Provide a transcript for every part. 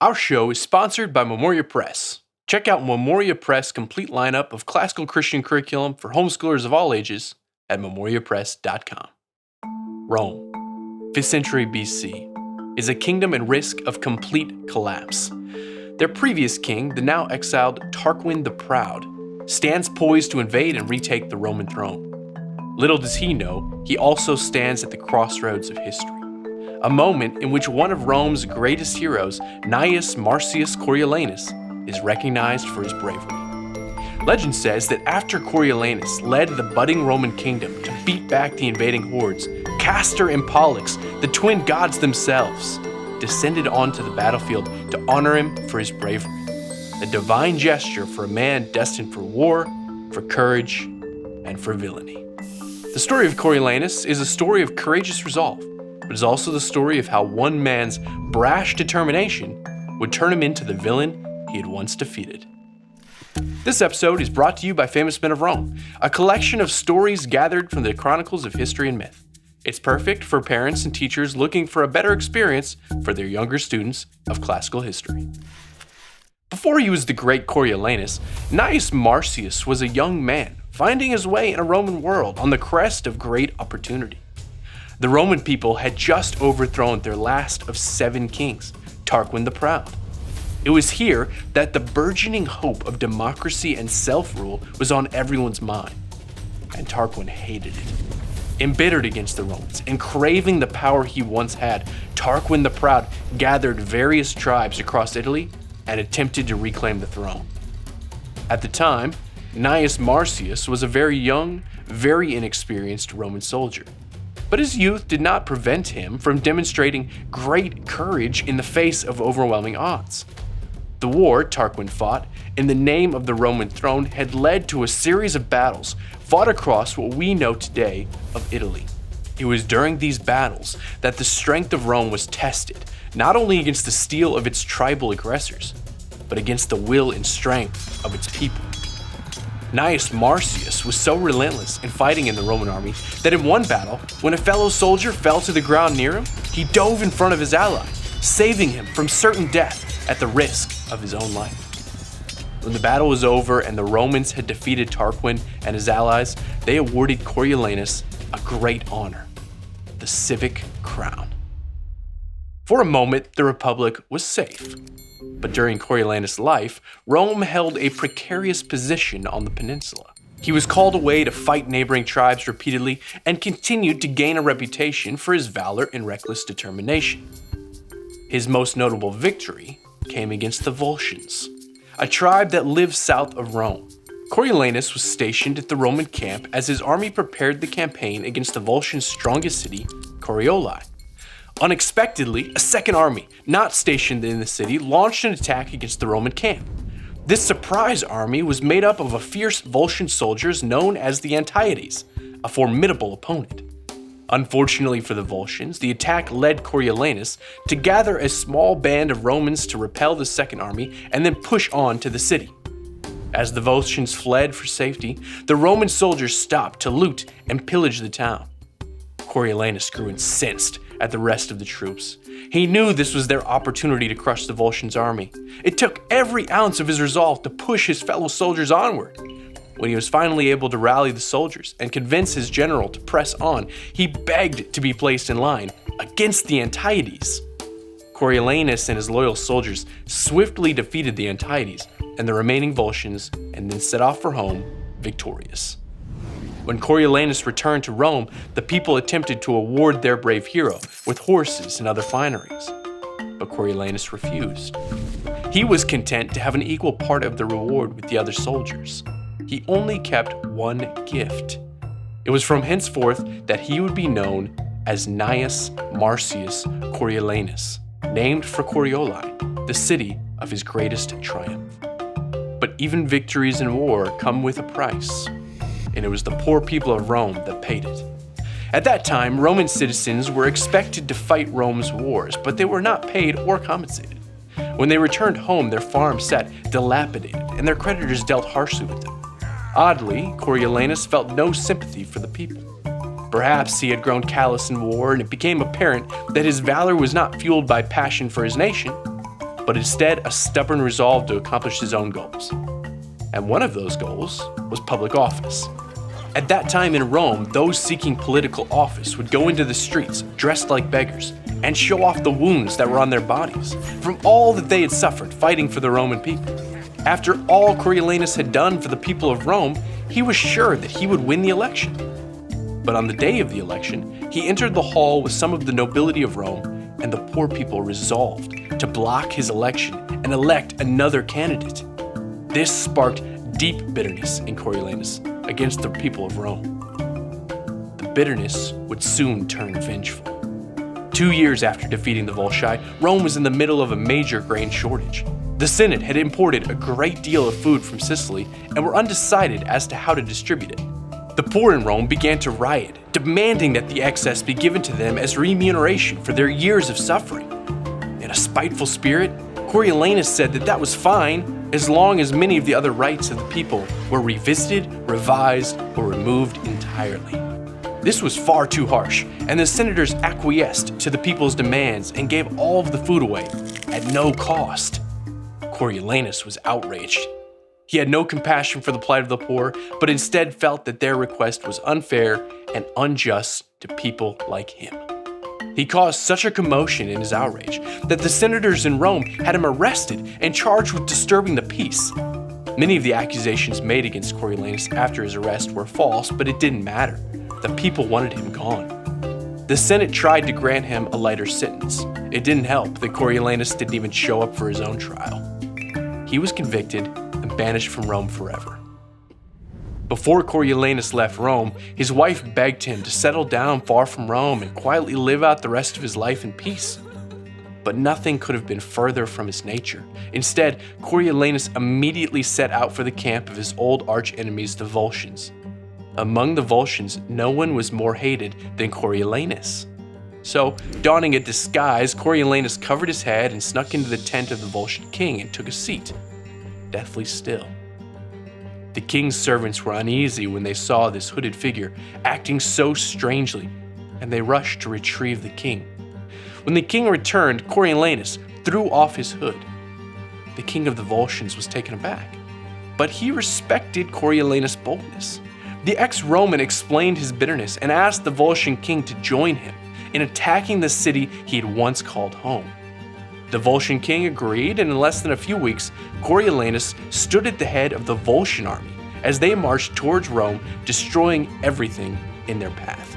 Our show is sponsored by Memoria Press. Check out Memoria Press' complete lineup of classical Christian curriculum for homeschoolers of all ages at memoriapress.com. Rome, 5th century BC, is a kingdom at risk of complete collapse. Their previous king, the now exiled Tarquin the Proud, stands poised to invade and retake the Roman throne. Little does he know, he also stands at the crossroads of history. A moment in which one of Rome's greatest heroes, Gnaeus Marcius Coriolanus, is recognized for his bravery. Legend says that after Coriolanus led the budding Roman kingdom to beat back the invading hordes, Castor and Pollux, the twin gods themselves, descended onto the battlefield to honor him for his bravery. A divine gesture for a man destined for war, for courage, and for villainy. The story of Coriolanus is a story of courageous resolve, but is also the story of how one man's brash determination would turn him into the villain he had once defeated. This episode is brought to you by Famous Men of Rome, a collection of stories gathered from the chronicles of history and myth. It's perfect for parents and teachers looking for a better experience for their younger students of classical history. Before he was the great Coriolanus, Gnaeus Marcius was a young man finding his way in a Roman world on the crest of great opportunity. The Roman people had just overthrown their last of 7 kings, Tarquin the Proud. It was here that the burgeoning hope of democracy and self-rule was on everyone's mind, and Tarquin hated it. Embittered against the Romans and craving the power he once had, Tarquin the Proud gathered various tribes across Italy and attempted to reclaim the throne. At the time, Gnaeus Marcius was a very young, very inexperienced Roman soldier. But his youth did not prevent him from demonstrating great courage in the face of overwhelming odds. The war Tarquin fought in the name of the Roman throne had led to a series of battles fought across what we know today of Italy. It was during these battles that the strength of Rome was tested, not only against the steel of its tribal aggressors, but against the will and strength of its people. Gnaeus Marcius was so relentless in fighting in the Roman army that in one battle, when a fellow soldier fell to the ground near him, he dove in front of his ally, saving him from certain death at the risk of his own life. When the battle was over and the Romans had defeated Tarquin and his allies, they awarded Coriolanus a great honor, the civic crown. For a moment, the Republic was safe. But during Coriolanus' life, Rome held a precarious position on the peninsula. He was called away to fight neighboring tribes repeatedly and continued to gain a reputation for his valor and reckless determination. His most notable victory came against the Volscians, a tribe that lived south of Rome. Coriolanus was stationed at the Roman camp as his army prepared the campaign against the Volscians' strongest city, Corioli. Unexpectedly, a second army, not stationed in the city, launched an attack against the Roman camp. This surprise army was made up of fierce Volscian soldiers known as the Antiotes, a formidable opponent. Unfortunately for the Volscians, the attack led Coriolanus to gather a small band of Romans to repel the second army and then push on to the city. As the Volscians fled for safety, the Roman soldiers stopped to loot and pillage the town. Coriolanus grew incensed at the rest of the troops. He knew this was their opportunity to crush the Volscians' army. It took every ounce of his resolve to push his fellow soldiers onward. When he was finally able to rally the soldiers and convince his general to press on, he begged to be placed in line against the Antiotes. Coriolanus and his loyal soldiers swiftly defeated the Antiotes and the remaining Volscians and then set off for home victorious. When Coriolanus returned to Rome, the people attempted to award their brave hero with horses and other fineries. But Coriolanus refused. He was content to have an equal part of the reward with the other soldiers. He only kept one gift. It was from henceforth that he would be known as Gnaeus Marcius Coriolanus, named for Corioli, the city of his greatest triumph. But even victories in war come with a price, and it was the poor people of Rome that paid it. At that time, Roman citizens were expected to fight Rome's wars, but they were not paid or compensated. When they returned home, their farms sat dilapidated, and their creditors dealt harshly with them. Oddly, Coriolanus felt no sympathy for the people. Perhaps he had grown callous in war, and it became apparent that his valor was not fueled by passion for his nation, but instead a stubborn resolve to accomplish his own goals. And one of those goals was public office. At that time in Rome, those seeking political office would go into the streets dressed like beggars and show off the wounds that were on their bodies from all that they had suffered fighting for the Roman people. After all Coriolanus had done for the people of Rome, he was sure that he would win the election. But on the day of the election, he entered the hall with some of the nobility of Rome, and the poor people resolved to block his election and elect another candidate. This sparked deep bitterness in Coriolanus against the people of Rome. The bitterness would soon turn vengeful. 2 years after defeating the Volsci, Rome was in the middle of a major grain shortage. The Senate had imported a great deal of food from Sicily and were undecided as to how to distribute it. The poor in Rome began to riot, demanding that the excess be given to them as remuneration for their years of suffering. In a spiteful spirit, Coriolanus said that was fine as long as many of the other rights of the people were revisited, revised, or removed entirely. This was far too harsh, and the senators acquiesced to the people's demands and gave all of the food away at no cost. Coriolanus was outraged. He had no compassion for the plight of the poor, but instead felt that their request was unfair and unjust to people like him. He caused such a commotion in his outrage that the senators in Rome had him arrested and charged with disturbing the peace. Many of the accusations made against Coriolanus after his arrest were false, but it didn't matter. The people wanted him gone. The Senate tried to grant him a lighter sentence. It didn't help that Coriolanus didn't even show up for his own trial. He was convicted and banished from Rome forever. Before Coriolanus left Rome, his wife begged him to settle down far from Rome and quietly live out the rest of his life in peace. But nothing could have been further from his nature. Instead, Coriolanus immediately set out for the camp of his old arch-enemies, the Volscians. Among the Volscians, no one was more hated than Coriolanus. So, donning a disguise, Coriolanus covered his head and snuck into the tent of the Volscian king and took a seat, deathly still. The king's servants were uneasy when they saw this hooded figure acting so strangely, and they rushed to retrieve the king. When the king returned, Coriolanus threw off his hood. The king of the Volscians was taken aback, but he respected Coriolanus' boldness. The ex-Roman explained his bitterness and asked the Volscian king to join him in attacking the city he had once called home. The Volscian king agreed, and in less than a few weeks, Coriolanus stood at the head of the Volscian army as they marched towards Rome, destroying everything in their path.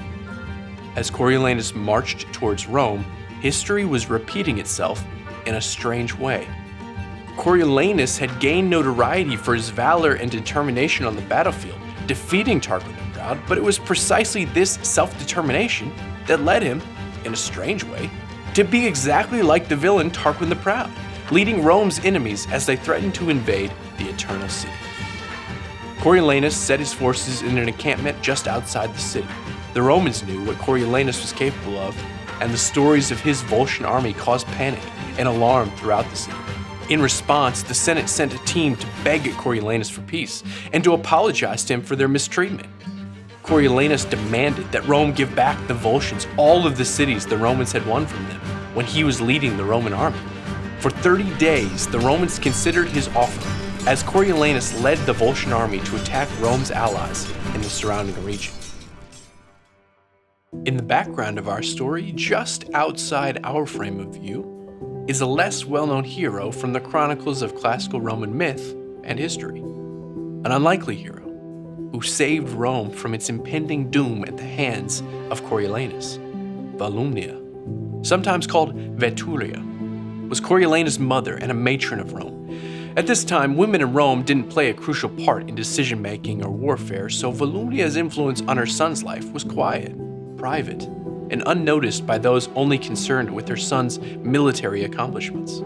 As Coriolanus marched towards Rome, history was repeating itself in a strange way. Coriolanus had gained notoriety for his valor and determination on the battlefield, defeating Tarquin the Proud, but it was precisely this self-determination that led him, in a strange way, to be exactly like the villain Tarquin the Proud, leading Rome's enemies as they threatened to invade the Eternal City. Coriolanus set his forces in an encampment just outside the city. The Romans knew what Coriolanus was capable of, and the stories of his Volscian army caused panic and alarm throughout the city. In response, the Senate sent a team to beg Coriolanus for peace and to apologize to him for their mistreatment. Coriolanus demanded that Rome give back the Volscians all of the cities the Romans had won from them when he was leading the Roman army. For 30 days, the Romans considered his offer as Coriolanus led the Volscian army to attack Rome's allies in the surrounding region. In the background of our story, just outside our frame of view, is a less well-known hero from the chronicles of classical Roman myth and history. An unlikely hero who saved Rome from its impending doom at the hands of Coriolanus. Volumnia, sometimes called Veturia, was Coriolanus' mother and a matron of Rome. At this time, women in Rome didn't play a crucial part in decision-making or warfare, so Volumnia's influence on her son's life was quiet, private, and unnoticed by those only concerned with her son's military accomplishments.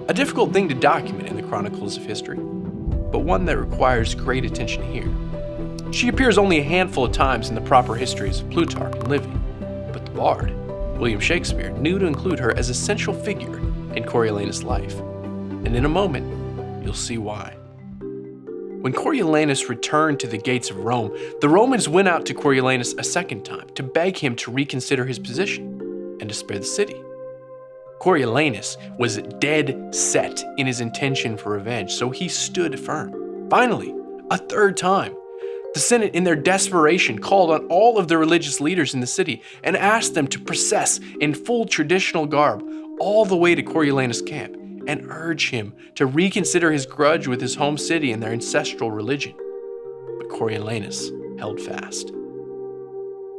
A difficult thing to document in the chronicles of history, but one that requires great attention here. She appears only a handful of times in the proper histories of Plutarch and Livy, but the bard, William Shakespeare, knew to include her as a central figure in Coriolanus' life, and in a moment, you'll see why. When Coriolanus returned to the gates of Rome, the Romans went out to Coriolanus a second time to beg him to reconsider his position and to spare the city. Coriolanus was dead set in his intention for revenge, so he stood firm. Finally, a third time, the Senate, in their desperation, called on all of the religious leaders in the city and asked them to process in full traditional garb all the way to Coriolanus' camp and urge him to reconsider his grudge with his home city and their ancestral religion. But Coriolanus held fast.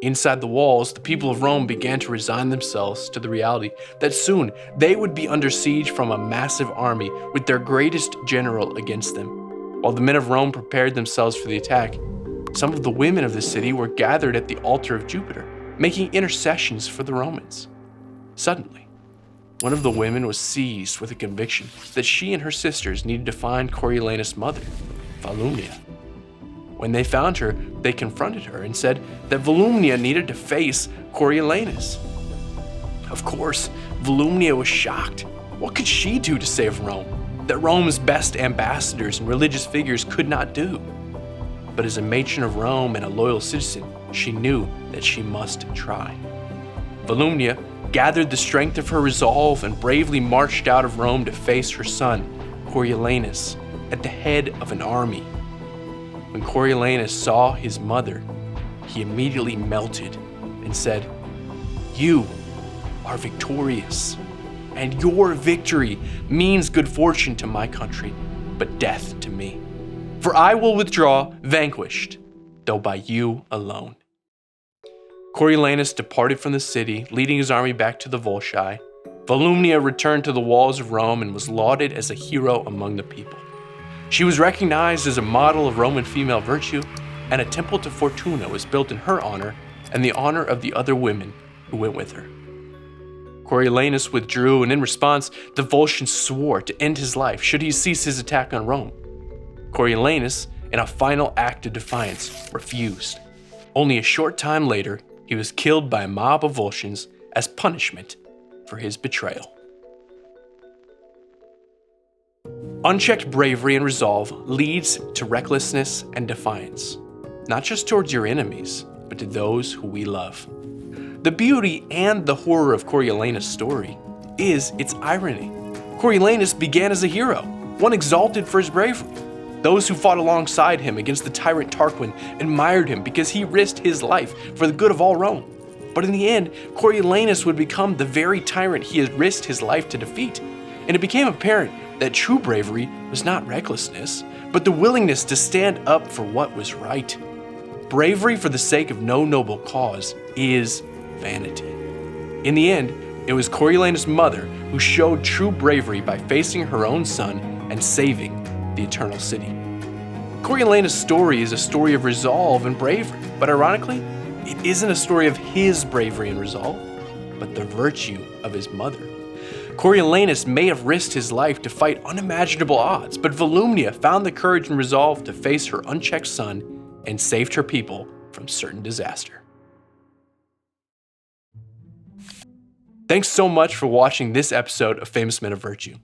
Inside the walls, the people of Rome began to resign themselves to the reality that soon they would be under siege from a massive army with their greatest general against them. While the men of Rome prepared themselves for the attack, some of the women of the city were gathered at the altar of Jupiter, making intercessions for the Romans. Suddenly, one of the women was seized with a conviction that she and her sisters needed to find Coriolanus' mother, Volumnia. When they found her, they confronted her and said that Volumnia needed to face Coriolanus. Of course, Volumnia was shocked. What could she do to save Rome that Rome's best ambassadors and religious figures could not do? But as a matron of Rome and a loyal citizen, she knew that she must try. Volumnia gathered the strength of her resolve and bravely marched out of Rome to face her son, Coriolanus, at the head of an army. When Coriolanus saw his mother, he immediately melted and said, "You are victorious, and your victory means good fortune to my country, but death to me. For I will withdraw vanquished, though by you alone." Coriolanus departed from the city, leading his army back to the Volsci. Volumnia returned to the walls of Rome and was lauded as a hero among the people. She was recognized as a model of Roman female virtue, and a temple to Fortuna was built in her honor and the honor of the other women who went with her. Coriolanus withdrew, and in response, the Volscians swore to end his life should he cease his attack on Rome. Coriolanus, in a final act of defiance, refused. Only a short time later, he was killed by a mob of Volscians as punishment for his betrayal. Unchecked bravery and resolve leads to recklessness and defiance, not just towards your enemies, but to those who we love. The beauty and the horror of Coriolanus' story is its irony. Coriolanus began as a hero, one exalted for his bravery. Those who fought alongside him against the tyrant Tarquin admired him because he risked his life for the good of all Rome. But in the end, Coriolanus would become the very tyrant he had risked his life to defeat, and it became apparent that true bravery was not recklessness, but the willingness to stand up for what was right. Bravery for the sake of no noble cause is vanity. In the end, it was Coriolanus' mother who showed true bravery by facing her own son and saving the eternal city. Coriolanus' story is a story of resolve and bravery, but ironically, it isn't a story of his bravery and resolve, but the virtue of his mother. Coriolanus may have risked his life to fight unimaginable odds, but Volumnia found the courage and resolve to face her unchecked son and saved her people from certain disaster. Thanks so much for watching this episode of Famous Men of Virtue.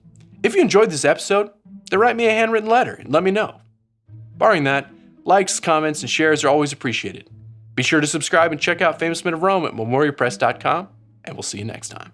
If you enjoyed this episode, then write me a handwritten letter and let me know. Barring that, likes, comments, and shares are always appreciated. Be sure to subscribe and check out Famous Men of Rome at memoriapress.com, and we'll see you next time.